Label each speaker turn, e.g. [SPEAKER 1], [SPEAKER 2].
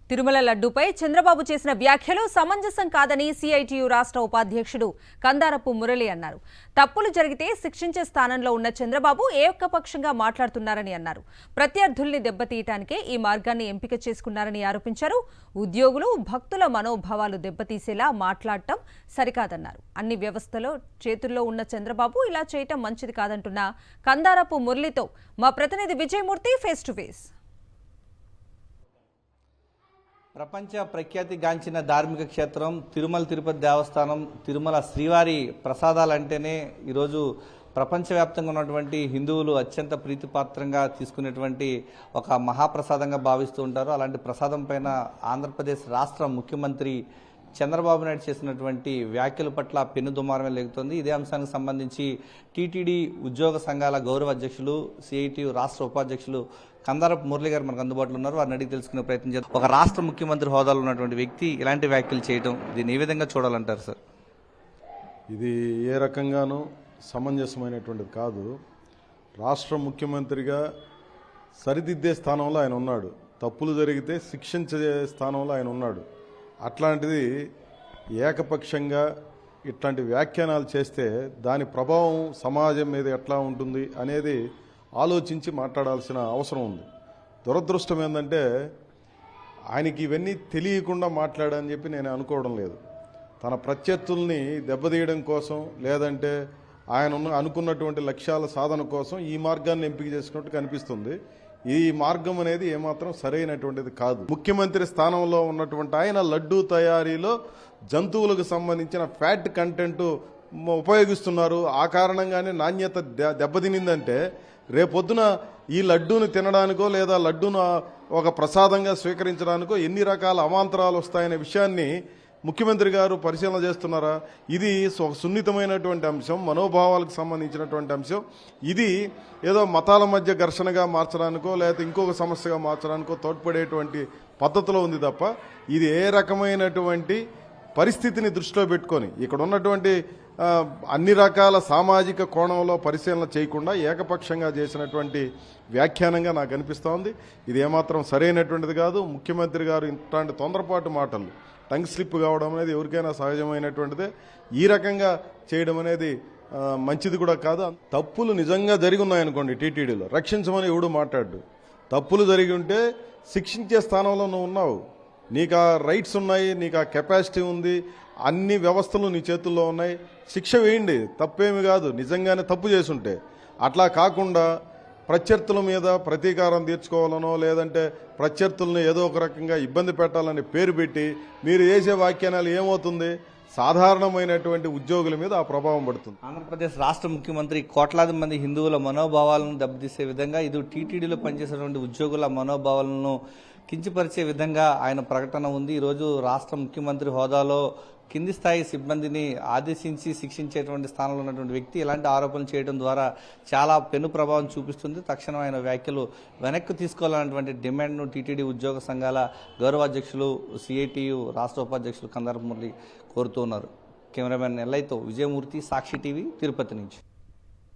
[SPEAKER 1] తిరుమల లడ్డూపై చంద్రబాబు చేసిన వ్యాఖ్యలు సమంజసం కాదని సిఐటియు రాష్ట్ర ఉపాధ్యక్షుడు కందారపు మురళి అన్నారు. తప్పులు జరిగితే శిక్షించే స్థానంలో ఉన్న చంద్రబాబు ఏకపక్షంగా మాట్లాడుతున్నారని అన్నారు. ప్రత్యర్థుల్ని దెబ్బతీయటానికే ఈ మార్గాన్ని ఎంపిక చేసుకున్నారని ఆరోపించారు. ఉద్యోగులు, భక్తుల మనోభావాలు దెబ్బతీసేలా మాట్లాడటం సరికాదన్నారు. అన్ని వ్యవస్థలో చేతుల్లో ఉన్న చంద్రబాబు ఇలా చేయటం మంచిది కాదంటున్న కందారపు మురళితో మా ప్రతినిధి విజయమూర్తి ఫేస్ టు ఫేస్.
[SPEAKER 2] ప్రపంచ ప్రఖ్యాతిగాంచిన ధార్మిక క్షేత్రం తిరుమల తిరుపతి దేవస్థానం, తిరుమల శ్రీవారి ప్రసాదాలంటేనే ఈరోజు ప్రపంచవ్యాప్తంగా ఉన్నటువంటి హిందువులు అత్యంత ప్రీతిపాత్రంగా తీసుకునేటువంటి ఒక మహాప్రసాదంగా భావిస్తూ ఉంటారు. అలాంటి ప్రసాదం పైన ఆంధ్రప్రదేశ్ రాష్ట్ర ముఖ్యమంత్రి చంద్రబాబు నాయుడు చేసినటువంటి వ్యాఖ్యల పట్ల పెనుదుమారమే లేగుతోంది. ఇదే అంశానికి సంబంధించి టీటీడీ ఉద్యోగ సంఘాల గౌరవ అధ్యక్షులు, సిఐటియు రాష్ట్ర ఉపాధ్యక్షులు కందారపు మురళి గారు మనకు అందుబాటులో ఉన్నారు. వారిని అడిగి తెలుసుకునే ప్రయత్నం చేద్దాం. ఒక రాష్ట్ర ముఖ్యమంత్రి హోదాలో ఉన్నటువంటి వ్యక్తి ఇలాంటి వ్యాఖ్యలు చేయడం, దీన్ని ఏ విధంగా చూడాలంటారు సార్?
[SPEAKER 3] ఇది ఏ రకంగానూ సమంజసమైనటువంటిది కాదు. రాష్ట్ర ముఖ్యమంత్రిగా సరిదిద్దే స్థానంలో ఆయన ఉన్నాడు, తప్పులు జరిగితే శిక్షించే స్థానంలో ఆయన ఉన్నాడు. అట్లాంటిది ఏకపక్షంగా ఇట్లాంటి వ్యాఖ్యానాలు చేస్తే దాని ప్రభావం సమాజం మీద ఎట్లా ఉంటుంది అనేది ఆలోచించి మాట్లాడాల్సిన అవసరం ఉంది. దురదృష్టం ఏంటంటే ఆయనకి ఇవన్నీ తెలియకుండా మాట్లాడని చెప్పి నేను అనుకోవడం లేదు. తన ప్రత్యర్థుల్ని దెబ్బతీయడం కోసం, లేదంటే ఆయన అనుకున్నటువంటి లక్ష్యాల సాధన కోసం ఈ మార్గాన్ని ఎంపిక చేసుకున్నట్టు కనిపిస్తుంది. ఈ మార్గం అనేది ఏమాత్రం సరైనటువంటిది కాదు. ముఖ్యమంత్రి స్థానంలో ఉన్నటువంటి ఆయన లడ్డూ తయారీలో జంతువులకు సంబంధించిన ఫ్యాట్ కంటెంట్ ఉపయోగిస్తున్నారు. ఆ కారణంగానే నాణ్యత దెబ్బతినిందంటే రేపొద్దున ఈ లడ్డూని తినడానికో లేదా లడ్డూను ఒక ప్రసాదంగా స్వీకరించడానికో ఎన్ని రకాల అవాంతరాలు వస్తాయనే విషయాన్ని ముఖ్యమంత్రి గారు పరిశీలన చేస్తున్నారా? ఇది సున్నితమైనటువంటి అంశం, మనోభావాలకు సంబంధించినటువంటి అంశం. ఇది ఏదో మతాల మధ్య ఘర్షణగా మార్చడానికో లేదా ఇంకొక సమస్యగా మార్చడానికో తోడ్పడేటువంటి పద్ధతిలో ఉంది తప్ప ఇది ఏ రకమైనటువంటి పరిస్థితిని దృష్టిలో పెట్టుకొని ఇక్కడ ఉన్నటువంటి అన్ని రకాల సామాజిక కోణంలో పరిశీలన చేయకుండా ఏకపక్షంగా చేసినటువంటి వ్యాఖ్యానంగా నాకు అనిపిస్తోంది. ఇది ఏమాత్రం సరైనటువంటిది కాదు. ముఖ్యమంత్రి గారు ఇట్లాంటి తొందరపాటు మాటలు, టంగ్ స్లిప్ కావడం అనేది ఎవరికైనా సహజమైనటువంటిదే. ఈ రకంగా చేయడం అనేది మంచిది కూడా కాదు. తప్పులు నిజంగా జరిగి ఉన్నాయనుకోండి, టీటీడీలో రక్షించమని ఎవడు మాట్లాడు. తప్పులు జరిగి ఉంటే శిక్షించే స్థానంలో నువ్వు ఉన్నావు, నీకు ఆ రైట్స్ ఉన్నాయి, నీకు ఆ కెపాసిటీ ఉంది, అన్ని వ్యవస్థలు నీ చేతుల్లో ఉన్నాయి, శిక్ష వేయండి, తప్పేమి కాదు నిజంగానే తప్పు చేసుంటే. అట్లా కాకుండా ప్రత్యర్థుల మీద ప్రతీకారం తీర్చుకోవాలనో లేదంటే ప్రత్యర్థులను ఏదో ఒక రకంగా ఇబ్బంది పెట్టాలని పేరు పెట్టి మీరు చేసే వ్యాఖ్యానాలు ఏమవుతుంది? సాధారణమైనటువంటి ఉద్యోగుల మీద ఆ ప్రభావం పడుతుంది.
[SPEAKER 2] ఆంధ్రప్రదేశ్ రాష్ట్ర ముఖ్యమంత్రి కోట్లాది మంది హిందువుల మనోభావాలను దెబ్బతీసే విధంగా, ఇది టీటీడీలో పనిచేసేటువంటి ఉద్యోగుల మనోభావాలను కించపరిచే విధంగా ఆయన ప్రకటన ఉంది. ఈరోజు రాష్ట్ర ముఖ్యమంత్రి హోదాలో కింది స్థాయి సిబ్బందిని ఆదేశించి శిక్షించేటువంటి స్థానంలో ఉన్నటువంటి వ్యక్తి ఇలాంటి ఆరోపణలు చేయడం ద్వారా చాలా పెను ప్రభావం చూపిస్తుంది. తక్షణం ఆయన వ్యాఖ్యలు వెనక్కి తీసుకోవాలన్నటువంటి డిమాండ్ను టీటీడీ ఉద్యోగ సంఘాల గౌరవాధ్యక్షులు, సిఐటియు రాష్ట్ర ఉపాధ్యక్షులు కందారపు మురళి కోరుతున్నారు. కెమెరామెన్ ఎల్లైతో విజయమూర్తి, సాక్షి టీవీ, తిరుపతి నుంచి.